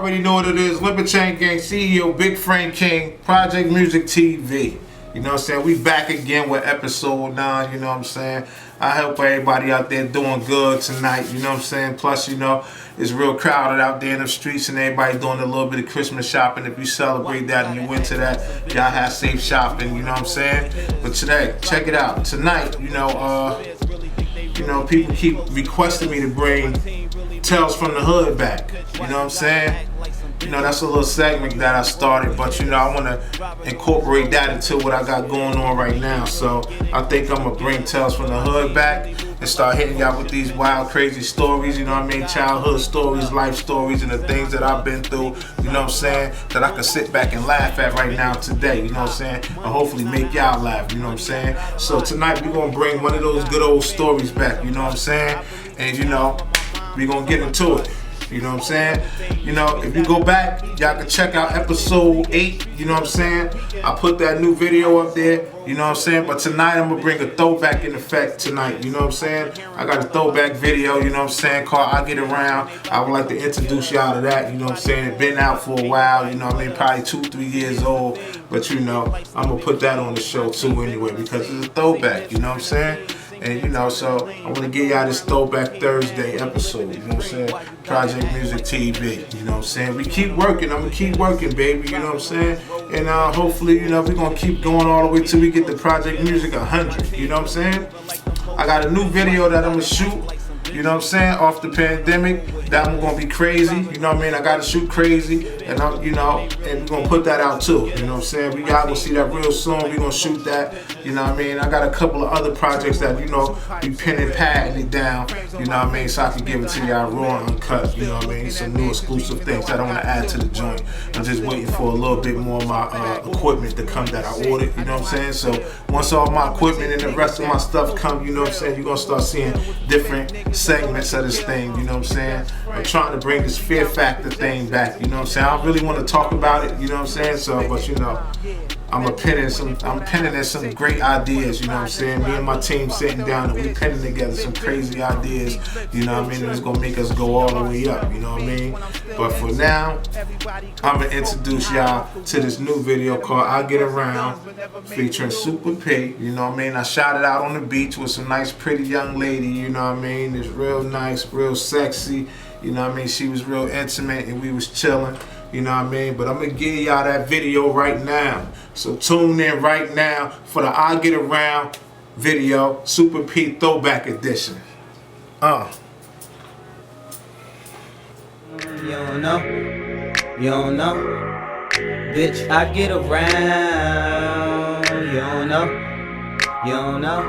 already know what it is. Limpin' Chain Gang CEO, Big Frank King, Project Music TV. You know what I'm saying? We back again with episode 9, you know what I'm saying? I hope everybody out there doing good tonight, you know what I'm saying? Plus, you know, it's real crowded out there in the streets and everybody doing a little bit of Christmas shopping. If you celebrate that and you went to that, y'all have safe shopping, you know what I'm saying? But today, check it out. Tonight, you know, people keep requesting me to bring Tales from the Hood back, you know what I'm saying? You know, that's a little segment that I started, but you know, I want to incorporate that into what I got going on right now. So I think I'm going to bring Tales from the Hood back and start hitting y'all with these wild, crazy stories, you know what I mean? Childhood stories, life stories, and the things that I've been through, you know what I'm saying? That I can sit back and laugh at right now today, you know what I'm saying? And hopefully make y'all laugh, you know what I'm saying? So tonight we're going to bring one of those good old stories back, you know what I'm saying? And you know, we're going to get into it. You know what I'm saying? You know, if you go back, y'all can check out episode 8, you know what I'm saying? I put that new video up there, you know what I'm saying? But tonight I'm going to bring a throwback in effect tonight, you know what I'm saying? I got a throwback video, you know what I'm saying, called I Get Around. I would like to introduce y'all to that, you know what I'm saying? It's been out for a while, you know what I mean? Probably 2-3 years old. But you know, I'm going to put that on the show too anyway because it's a throwback, you know what I'm saying? And you know, so I want to give y'all this Throwback Thursday episode, you know what I'm saying? Project Music TV, you know what I'm saying? We keep working, I'm going to keep working, baby, you know what I'm saying? And hopefully, you know, we're going to keep going all the way till we get the Project Music 100, you know what I'm saying? I got a new video that I'm going to shoot, you know what I'm saying, off the pandemic. That one gonna be crazy, you know what I mean? I gotta shoot crazy, and you know, and we're gonna put that out too, you know what I'm saying? We y'all gonna see that real soon. We're gonna shoot that, you know what I mean? I got a couple of other projects that, you know, we penning patting it down, you know what I mean? So I can give it to y'all raw and uncut, you know what I mean? Some new exclusive things that I wanna add to the joint. I'm just waiting for a little bit more of my equipment to come that I ordered, you know what I'm saying? So once all my equipment and the rest of my stuff come, you know what I'm saying, you're gonna start seeing different segments of this thing, you know what I'm saying? I'm trying to bring this fear factor thing back, you know what I'm saying? I don't really want to talk about it, you know what I'm saying? So, but you know, I'm penning in some great ideas, you know what I'm saying? Me and my team sitting down and we penning together some crazy ideas, you know what I mean? And it's gonna make us go all the way up, you know what I mean? But for now, I'm gonna introduce y'all to this new video called I Get Around, featuring Super P, you know what I mean? I shot it out on the beach with some nice pretty young lady, you know what I mean? It's real nice, real sexy, you know what I mean? She was real intimate and we was chilling, you know what I mean? But I'm gonna give y'all that video right now. So tune in right now for the I Get Around video, Super P Throwback Edition. You don't know, you don't know, bitch, I get around. You don't know, you don't know,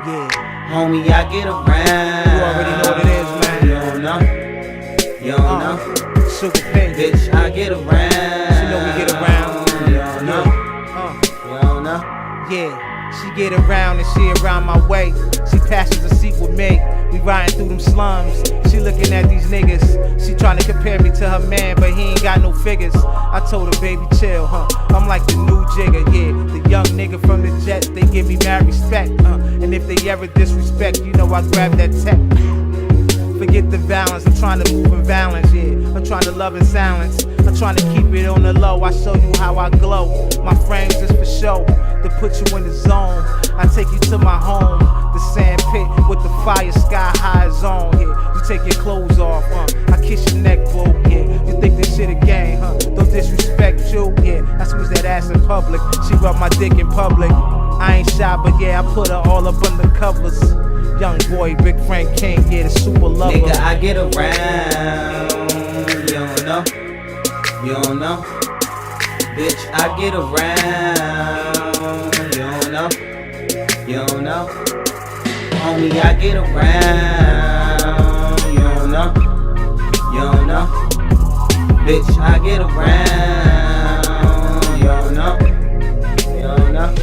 yeah, homie, I get around. You already know what it is, man. You don't know, you don't know, Super P, bitch, I get around. She know we get around. You don't know, you don't know, yeah. She get around and she around my way. She passes the seat with me. We riding through them slums. She looking at these niggas. She trying to compare me to her man, but he ain't got no figures. I told her, baby, chill, I'm like the new Jigga, yeah. The young nigga from the Jets, they give me mad respect, and if they ever disrespect, you know I grab that tech. Forget the balance, I'm trying to move in balance, yeah. I'm trying to love in silence. I'm trying to keep it on the low. I show you how I glow. My frames is for show, to put you in the zone. I take you to my home, the sand pit with the fire sky high zone, yeah. You take your clothes off, I kiss your neck, boo, yeah. You think this shit a game, don't disrespect you, yeah. I squeeze that ass in public, she rub my dick in public. I ain't shy, but yeah, I put her all up under covers. Young boy, Big Frank King, yeah, the super lover. nigga, I get around. You don't know, you don't know, bitch, I get around. You don't know, you don't know, homie, I get around. You don't know, you don't know, bitch, I get around. You don't know, you don't know.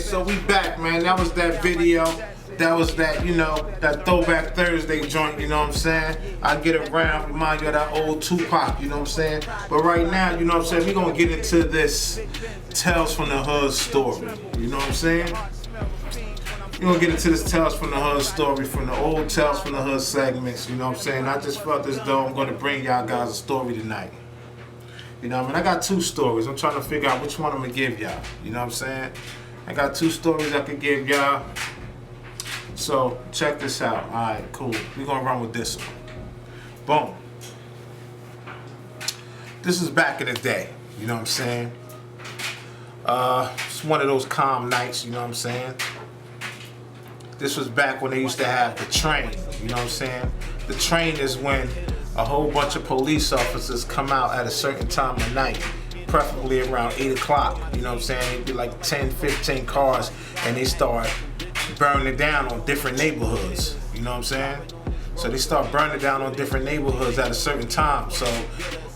So we back, man. That was that video. That was that, you know, that throwback Thursday joint, you know what I'm saying? I get around, remind you of that old Tupac, you know what I'm saying? But right now, you know what I'm saying, we gonna get into this Tales from the Hood story, you know what I'm saying? We're gonna get into this Tales from the Hood story from the old Tales from the Hood segments, you know what I'm saying? I just felt as though I'm gonna bring y'all guys a story tonight. You know what I mean? I got two stories. I'm trying to figure out which one I'm gonna give y'all, you know what I'm saying? I got two stories I could give y'all. So check this out. Alright, cool. We're gonna run with this one. Boom. This is back in the day, you know what I'm saying? It's one of those calm nights, you know what I'm saying? This was back when they used to have the train, you know what I'm saying? The train is when a whole bunch of police officers come out at a certain time of night, preferably around 8 o'clock, you know what I'm saying? It'd be like 10, 15 cars, and they start burning down on different neighborhoods, you know what I'm saying? So they start burning down on different neighborhoods at a certain time. So,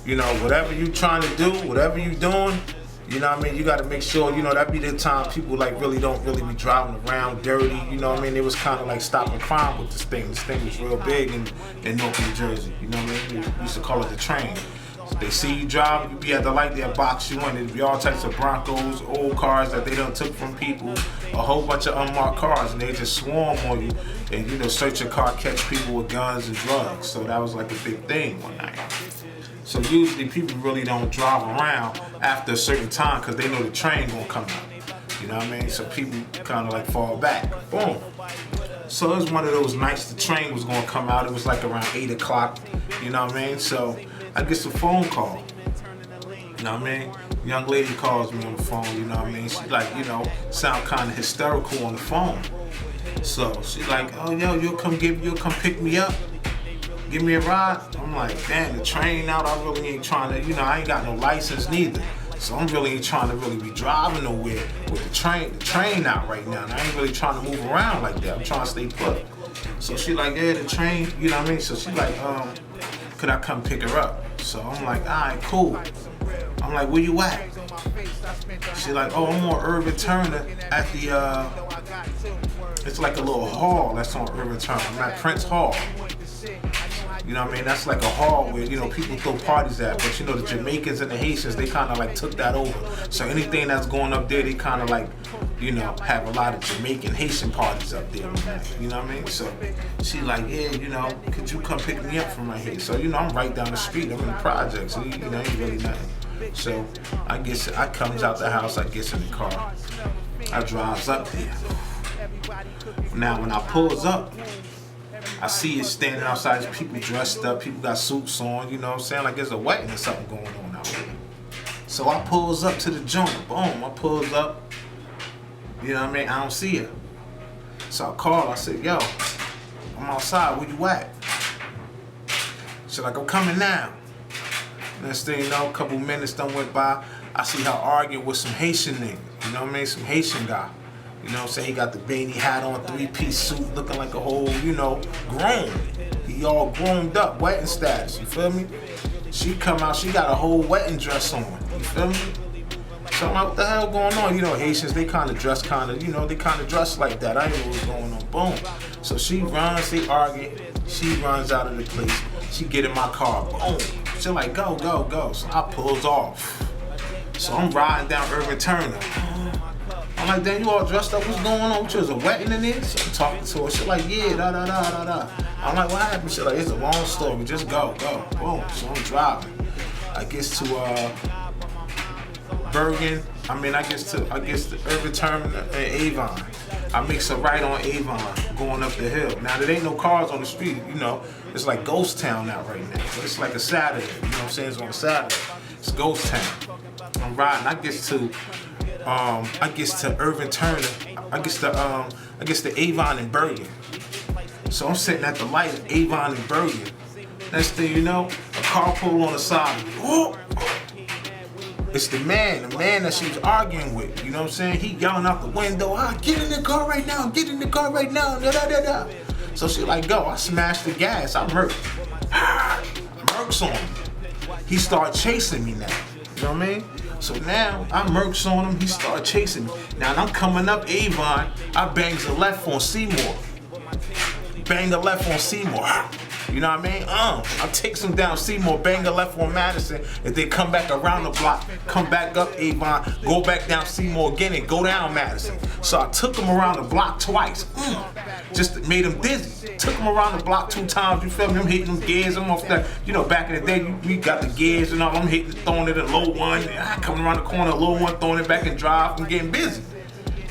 you know, whatever you trying to do, whatever you doing, you know what I mean, you got to make sure, you know, that be the time people like really don't really be driving around dirty, you know what I mean? It was kind of like stopping crime with this thing. This thing was real big in North New Jersey, you know what I mean? We used to call it the train. So they see you driving, you be at the light, they'll box you in. It'd be all types of Broncos, old cars that they done took from people, a whole bunch of unmarked cars, and they just swarm on you and, you know, search your car, catch people with guns and drugs. So that was like a big thing one night. So usually people really don't drive around after a certain time because they know the train gonna come out. You know what I mean? So people kind of like fall back. Boom. So it was one of those nights the train was gonna come out. It was like around 8 o'clock. You know what I mean? So I get a phone call. You know what I mean? Young lady calls me on the phone. You know what I mean? She like, you know, sound kind of hysterical on the phone. So she's like, oh yo, you'll come pick me up. Give me a ride. I'm like, damn, the train out. I really ain't trying to, you know, I ain't got no license neither. So I'm really ain't trying to really be driving nowhere with the train out right now. And I ain't really trying to move around like that. I'm trying to stay put. So she like, yeah, the train, you know what I mean? So she like, could I come pick her up? So I'm like, all right, cool. I'm like, where you at? She like, oh, I'm on Irvin Turner at the, it's like a little hall that's on Irvin Turner. I'm at Prince Hall. You know what I mean? That's like a hall where, you know, people throw parties at. But, you know, the Jamaicans and the Haitians, they kind of like took that over. So anything that's going up there, they kind of like, you know, have a lot of Jamaican, Haitian parties up there. You know what I mean? So she like, yeah, you know, could you come pick me up from right here? So, you know, I'm right down the street. I'm in the projects. So, you know, ain't really nothing. So I comes out the house, I gets in the car. I drives up there. Now, when I pulls up, I see it standing outside, people dressed up, people got suits on, you know what I'm saying? Like there's a wedding or something going on out there. So I pulls up to the joint, boom, I pulls up, you know what I mean? I don't see her. So I call, I said, yo, I'm outside, where you at? She's like, I'm coming now. Next thing you know, a couple minutes done went by, I see her arguing with some Haitian niggas, you know what I mean? Some Haitian guy. You know what I'm saying? He got the beanie hat on, 3-piece suit, looking like a whole, you know, grown. He all groomed up, wedding status, you feel me? She come out, she got a whole wedding dress on, you feel me? So I'm like, what the hell going on? You know, Haitians, they kind of dress you know, they kind of dress like that. I didn't know what's going on. Boom. So she runs, they argue. She runs out of the place. She get in my car. Boom. She like, go, go, go. So I pulls off. So I'm riding down Irvin Turner. I'm like, damn, you all dressed up, what's going on? Which was a wedding in there? So I'm talking to her, she like, yeah, da. I'm like, what happened? She like, it's a long story, just go. Boom, so I'm driving. I gets to Bergen, I guess to Irvin Turner and Avon. I mix a right on Avon, going up the hill. Now, there ain't no cars on the street, you know, it's like ghost town out right now. But it's like a Saturday, you know what I'm saying? It's on a Saturday. It's ghost town. I'm riding, I get to Irvin Turner. I get to Avon and Bergen. So I'm sitting at the light of Avon and Bergen. Next thing you know, a car pull on the side of me. Whoa! It's the man that she was arguing with. You know what I'm saying? He yelling out the window, get in the car right now, da. So she like, go. I smashed the gas. I murks on him. He started chasing me now. You know what I mean? So now I murks on him, he started chasing me. Now I'm coming up Avon, I bangs a left on Seymour. bang a left on Seymour. You know what I mean? I take him down Seymour, bang a left on Madison, and then come back around the block, come back up Avon, go back down Seymour again, and go down Madison. So I took him around the block twice. Just made him dizzy. Took him around the block 2 times, you feel me? I'm hitting them gears, I'm off that. You know, back in the day, we got the gears and all, I'm hitting, throwing it in low one, coming around the corner, low one, throwing it back in drive, I'm getting busy.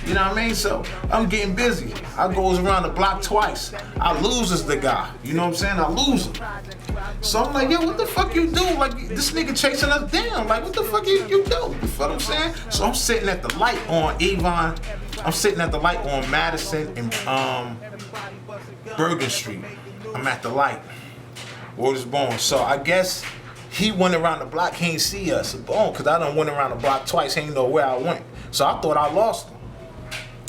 You know what I mean? So I'm getting busy. I goes around the block twice. I loses the guy. You know what I'm saying? I lose him. So I'm like, yo, what the fuck you do? Like, this nigga chasing us down. Like, what the fuck you do? You feel what I'm saying? So I'm sitting at the light on Avon. I'm sitting at the light on Madison and Bergen Street. I'm at the light. Word is born. So I guess he went around the block. He ain't see us. Boom, because I done went around the block twice. He ain't know where I went. So I thought I lost him.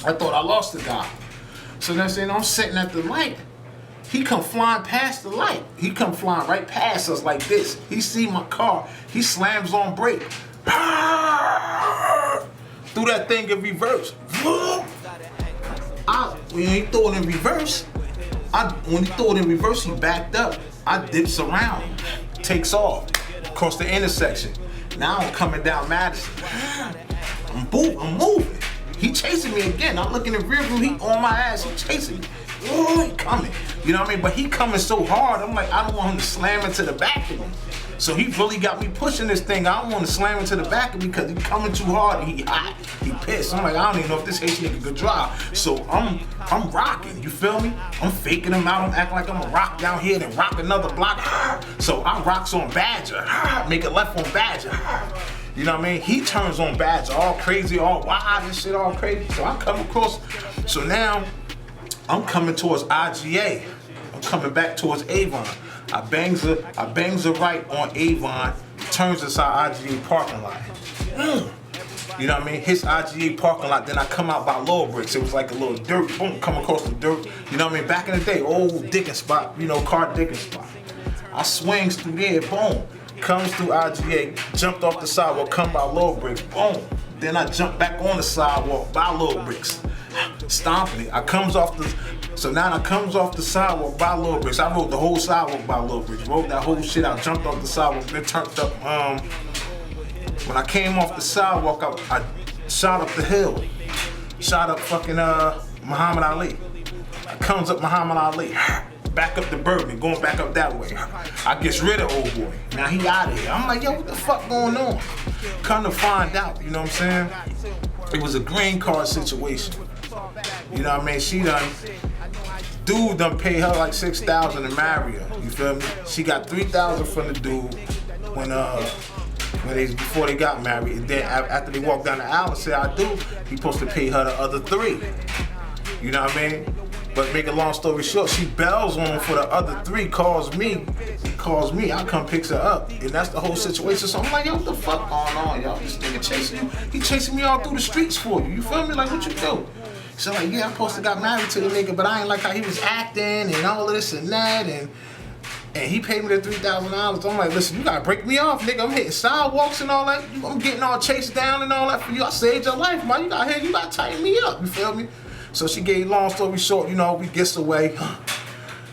I thought I lost the guy. So then saying I'm sitting at the light. He come flying past the light. He come flying right past us like this. He see my car. He slams on brake. Threw that thing in reverse. When he threw it in reverse, he backed up. I dips around, takes off, across the intersection. Now I'm coming down Madison. I'm moving. He chasing me again. I'm looking in the rear view. He on my ass. He chasing me. Oh, he coming. You know what I mean? But he coming so hard. I'm like, I don't want him to slam into the back of me. So he really got me pushing this thing. I don't want to slam into the back of me because he coming too hard. He hot. He pissed. I'm like, I don't even know if this Haitian nigga could drive. So I'm rocking. You feel me? I'm faking him out. I'm acting like I'm a rock down here and rock another block. So I rocks on Badger. Make a left on Badger. You know what I mean? He turns on Badger, all crazy, all wild and shit, all crazy. So I come across. So now I'm coming towards IGA. I'm coming back towards Avon. I bangs a right on Avon, turns inside IGA parking lot. You know what I mean? Hits IGA parking lot, then I come out by Lower Bricks. It was like a little dirt, boom, come across the dirt. You know what I mean? Back in the day, old dicking spot, you know, car dicking spot. I swings through there, boom. Comes through IGA, jumped off the sidewalk, come by Lower Bricks, boom. Then I jump back on the sidewalk by Lower Bricks, stomping it. So now I comes off the sidewalk by Lower Bricks. I rode the whole sidewalk by Lower Bricks, rode that whole shit out, jumped off the sidewalk, then turned up. When I came off the sidewalk, I shot up the hill, shot up fucking Muhammad Ali. I comes up Muhammad Ali. Back up the Bergen, going back up that way. I gets rid of old boy. Now he out of here. I'm like, yo, what the fuck going on? Come to find out, you know what I'm saying? It was a green card situation. You know what I mean? Dude done paid her like $6,000 to marry her. You feel me? She got $3,000 from the dude before they got married. And then after they walked down the aisle and said, I do, he supposed to pay her the other $3. You know what I mean? But make a long story short, she bells on him for the other $3, calls me, I come picks her up. And that's the whole situation. So I'm like, yo, what the fuck going on, y'all? This nigga chasing you. He chasing me all through the streets for you. You feel me? Like, what you do? So like, yeah, I'm supposed to got married to the nigga, but I ain't like how he was acting and all of this and that. And he paid me the $3,000. I'm like, listen, you gotta break me off, nigga. I'm hitting sidewalks and all that. I'm getting all chased down and all that for you. I saved your life, man. You gotta tighten me up. You feel me? So she gave, long story short, you know, we gets away.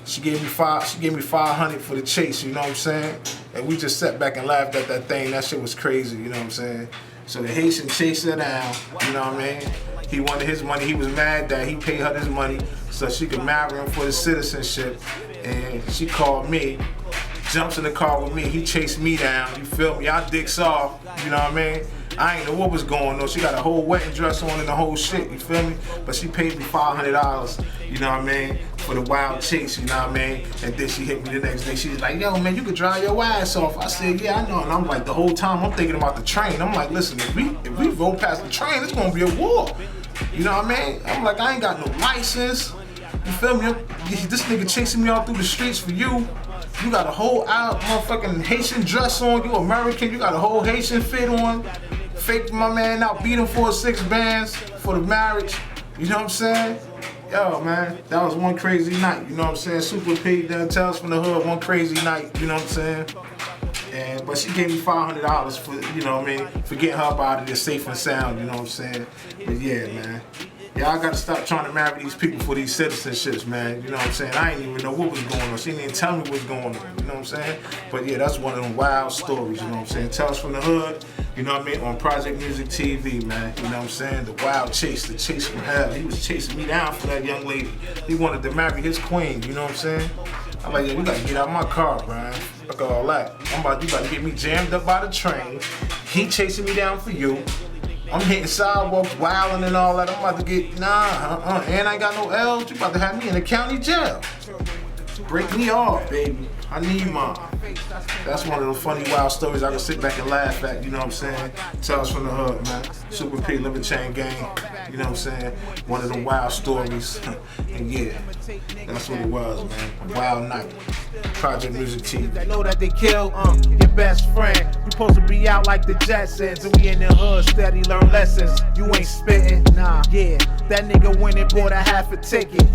She gave me $500 for the chase, you know what I'm saying? And we just sat back and laughed at that thing. That shit was crazy, you know what I'm saying? So the Haitian chased her down, you know what I mean? He wanted his money. He was mad that he paid her this money so she could marry him for his citizenship. And she called me, jumps in the car with me. He chased me down, you feel me? I dicks off, you know what I mean? I ain't know what was going on. She got a whole wedding dress on and the whole shit, you feel me? But she paid me $500, you know what I mean, for the wild chase, you know what I mean? And then she hit me the next day. She was like, yo, man, you could drive your ass off. I said, yeah, I know. And I'm like, the whole time I'm thinking about the train. I'm like, listen, if we roll past the train, it's gonna be a war. You know what I mean? I'm like, I ain't got no license. You feel me? This nigga chasing me all through the streets for you. You got a whole motherfucking Haitian dress on. You American. You got a whole Haitian fit on. Faked my man out, beat him for 6 bands for the marriage. You know what I'm saying? Yo, man, that was one crazy night. You know what I'm saying? Super P, done tell us from the hood, one crazy night. You know what I'm saying? But she gave me $500 for, you know what I mean, for getting her up out of there safe and sound. You know what I'm saying? But yeah, man. Y'all gotta stop trying to marry these people for these citizenships, man. You know what I'm saying? I didn't even know what was going on. She didn't even tell me what's going on. You know what I'm saying? But yeah, that's one of them wild stories, you know what I'm saying? Tales from the Hood, you know what I mean? On Project Music TV, man. You know what I'm saying? The wild chase, the chase from hell. He was chasing me down for that young lady. He wanted to marry his queen, you know what I'm saying? I'm like, yeah, you gotta get out of my car, Brian. Fuck all that. You about to get me jammed up by the train. He chasing me down for you. I'm hitting sidewalks, wilding and all that. I'm about to get, and I ain't got no L's. You about to have me in the county jail. Break me off, baby. I need mine. That's one of the funny, wild stories I can sit back and laugh at, you know what I'm saying? Tales from the Hood, man. Super P, Living Chain Gang, you know what I'm saying? One of the wild stories. And yeah, that's what it was, man. A wild night. Project Music TV. They know that they kill your best friend. You supposed to be out like the Jetsons, and we in the hood steady learn lessons. You ain't spitting, nah, yeah. That nigga went and bought a half a ticket.